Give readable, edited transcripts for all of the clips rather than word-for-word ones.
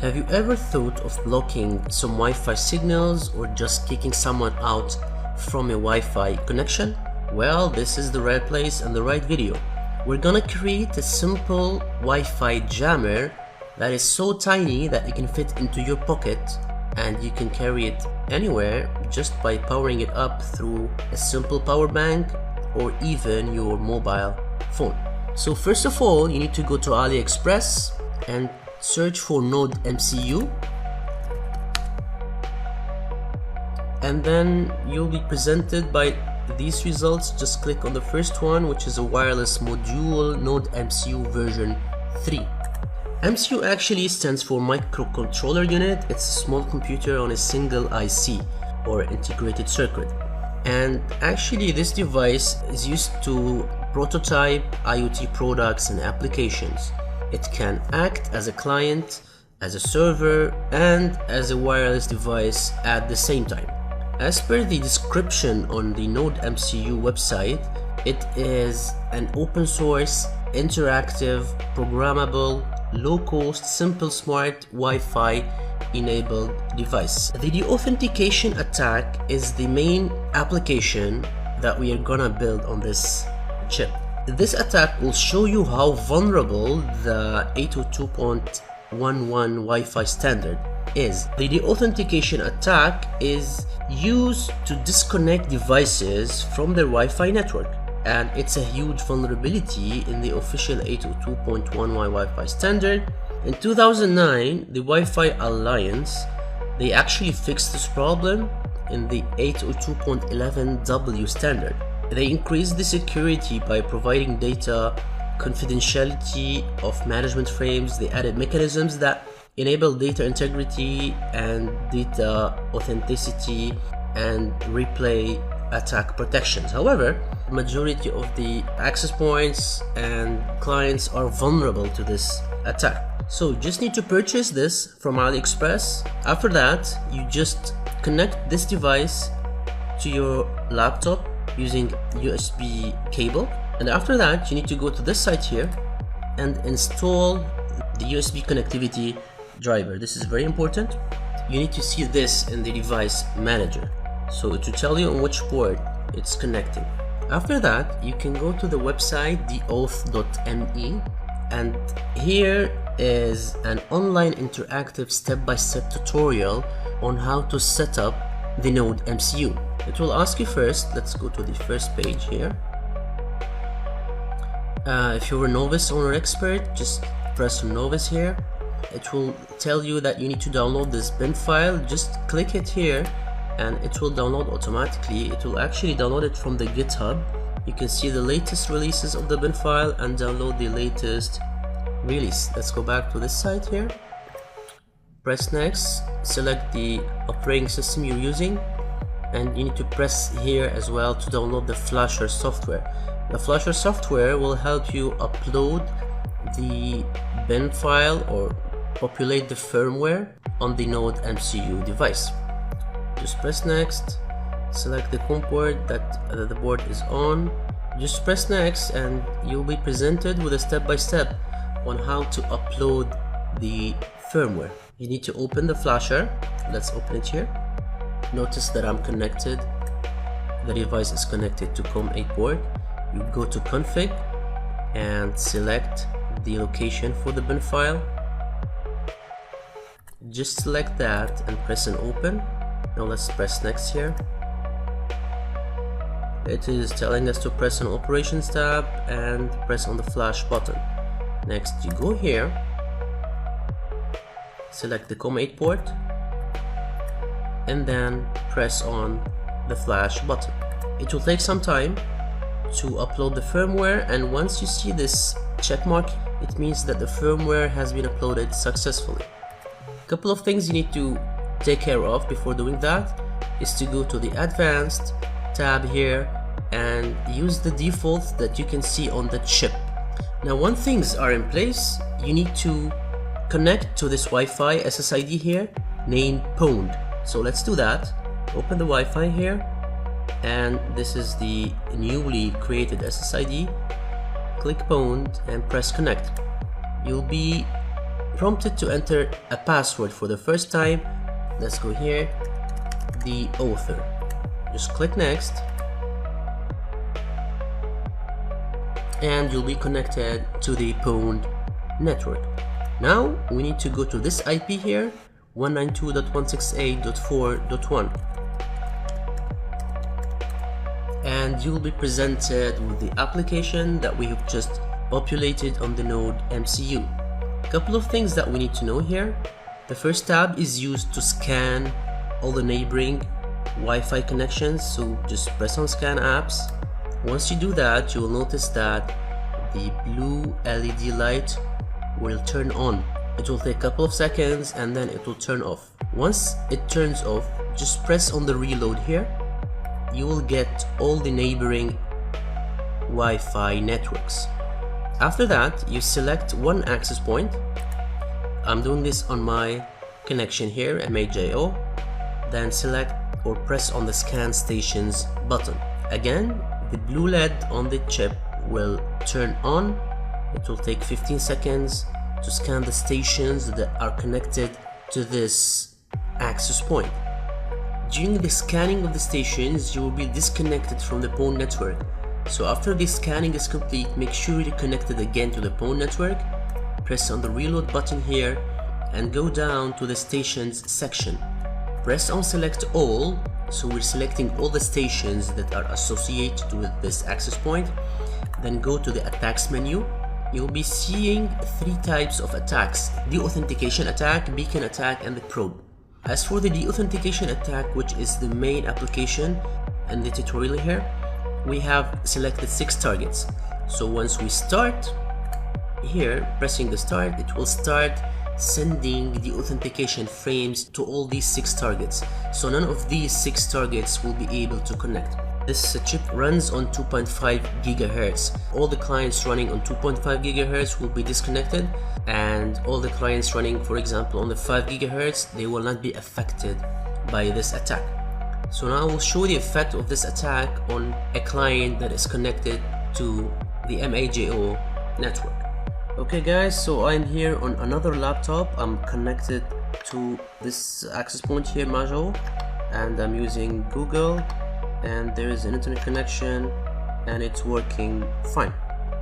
Have you ever thought of blocking some Wi-Fi signals or just kicking someone out from a Wi-Fi connection? Well, this is the right place and the right video. We're gonna create a simple Wi-Fi jammer that is so tiny that it can fit into your pocket and you can carry it anywhere just by powering it up through a simple power bank or even your mobile phone. So first of all, you need to go to AliExpress and search for NodeMCU, and then you'll be presented by these results. Just click on the first one, which is a wireless module NodeMCU version 3. MCU actually stands for microcontroller unit. It's a small computer on a single IC or integrated circuit, and actually this device is used to prototype IoT products and applications. It can act as a client, as a server, and as a wireless device at the same time. As per the description on the NodeMCU website, it is an open source, interactive, programmable, low-cost, simple, smart Wi-Fi enabled device. The deauthentication attack is the main application that we are gonna build on this chip. This attack will show you how vulnerable the 802.11 Wi-Fi standard is. The deauthentication attack is used to disconnect devices from their Wi-Fi network, and it's a huge vulnerability in the official 802.11 Wi-Fi standard. In 2009, the Wi-Fi Alliance, they actually fixed this problem in the 802.11W standard. They increased the security by providing data confidentiality of management frames. They added mechanisms that enable data integrity and data authenticity and replay attack protections. However, the majority of the access points and clients are vulnerable to this attack. So you just need to purchase this from AliExpress. After that, you just connect this device to your laptop using USB cable, and after that you need to go to this site here and install the USB connectivity driver. This is very important. You need to see this in the device manager, so it will tell you on which port it's connecting. After that, you can go to the website deauth.me, and here is an online interactive step-by-step tutorial on how to set up the NodeMCU. It will ask you first, let's go to the first page here. If you're a novice or an expert, just press novice here. It will tell you that you need to download this bin file. Just click it here and it will download automatically. It will actually download it from the GitHub. You can see the latest releases of the bin file and download the latest release. Let's go back to this site here. Press next, select the operating system you're using, and you need to press here as well to download the Flasher software. The Flasher software will help you upload the bin file or populate the firmware on the NodeMCU device. Just press next, select the COM port that the board is on. Just press next and you'll be presented with a step-by-step on how to upload the firmware. You need to open the Flasher. Let's open it here. Notice that I'm connected. The device is connected to COM8 port. You go to config and select the location for the bin file. Just select that and press and open. Now let's press next here. It is telling us to press on operations tab and press on the flash button. Next you go here, select the COM8 port, and then press on the flash button. It will take some time to upload the firmware, and once you see this check mark, it means that the firmware has been uploaded successfully. A couple of things you need to take care of before doing that is to go to the advanced tab here and use the defaults that you can see on the chip. Now, once things are in place, you need to connect to this Wi-Fi SSID here named pwned. So let's do that. Open the Wi-Fi here, and this is the newly created SSID. Click pwned and press connect. You'll be prompted to enter a password for the first time. Let's go here, the author. Just click next, and you'll be connected to the pwned network. Now we need to go to this IP here, 192.168.4.1, and you'll be presented with the application that we have just populated on the NodeMCU. A couple of things that we need to know here. The first tab is used to scan all the neighboring Wi-Fi connections, so just press on scan apps. Once you do that, you will notice that the blue LED light will turn on. It will take a couple of seconds and then it will turn off. Once it turns off, just press on the reload here. You will get all the neighboring Wi-Fi networks. After that, you select one access point. I'm doing this on my connection here, MAJO. Then select or press on the scan stations button. Again, the blue LED on the chip will turn on. It will take 15 seconds to scan the stations that are connected to this access point. During the scanning of the stations, you will be disconnected from the pwned network. So after the scanning is complete, make sure you're connected again to the pwned network. Press on the reload button here and go down to the stations section. Press on select all, so we're selecting all the stations that are associated with this access point. Then go to the attacks menu. You'll be seeing three types of attacks: the authentication attack, beacon attack, and the probe. As for the deauthentication attack, which is the main application in the tutorial here, we have selected 6 targets. So once we start here, pressing the start, it will start sending the authentication frames to all these 6 targets. So none of these 6 targets will be able to connect. This chip runs on 2.5 GHz. All the clients running on 2.5 GHz will be disconnected, and all the clients running, for example, on the 5 GHz, they will not be affected by this attack. So now I will show the effect of this attack on a client that is connected to the MAJO network. Okay guys, so I'm here on another laptop. I'm connected to this access point here, MAJO, and I'm using Google, and there is an internet connection and it's working fine.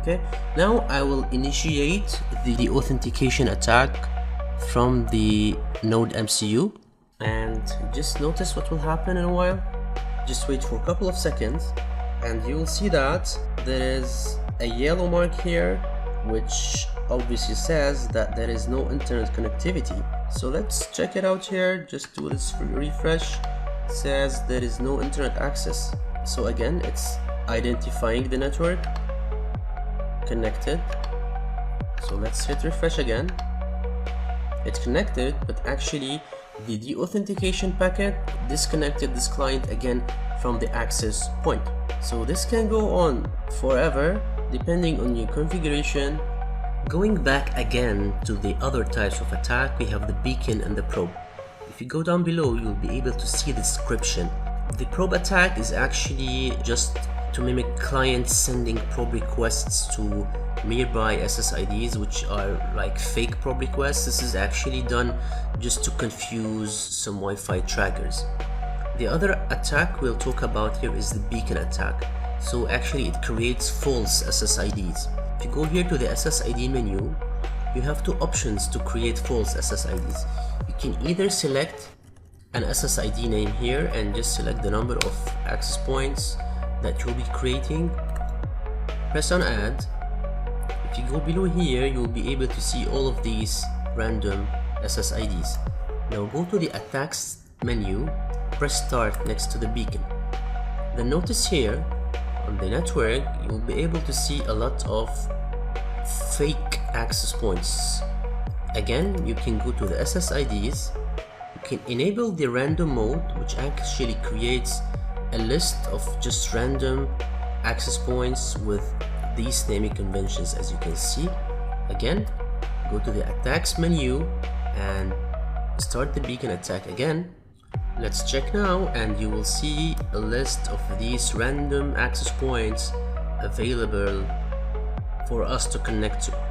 Okay, now I will initiate the authentication attack from the NodeMCU, and just notice what will happen in a while. Just wait for a couple of seconds and you will see that there is a yellow mark here which obviously says that there is no internet connectivity. So let's check it out here. Just do this refresh. It says there is no internet access. So again, it's identifying the network connected. So let's hit refresh again. It's connected, but actually the deauthentication packet disconnected this client again from the access point. So this can go on forever depending on your configuration. Going back again to the other types of attack, we have the beacon and the probe. If you go down below, you'll be able to see the description. The probe attack is actually just to mimic clients sending probe requests to nearby SSIDs, which are like fake probe requests. This is actually done just to confuse some Wi-Fi trackers. The other attack we'll talk about here is the beacon attack. So actually it creates false SSIDs. If you go here to the SSID menu, you have 2 options to create false SSIDs. You can either select an SSID name here and just select the number of access points that you'll be creating. Press on add. If you go below here, you'll be able to see all of these random SSIDs. Now go to the attacks menu, press start next to the beacon. Then notice here on the network, you'll be able to see a lot of fake access points. Again, you can go to the SSIDs, you can enable the random mode, which actually creates a list of just random access points with these naming conventions, as you can see. Again, go to the attacks menu and start the beacon attack again. Let's check now, and you will see a list of these random access points available for us to connect to.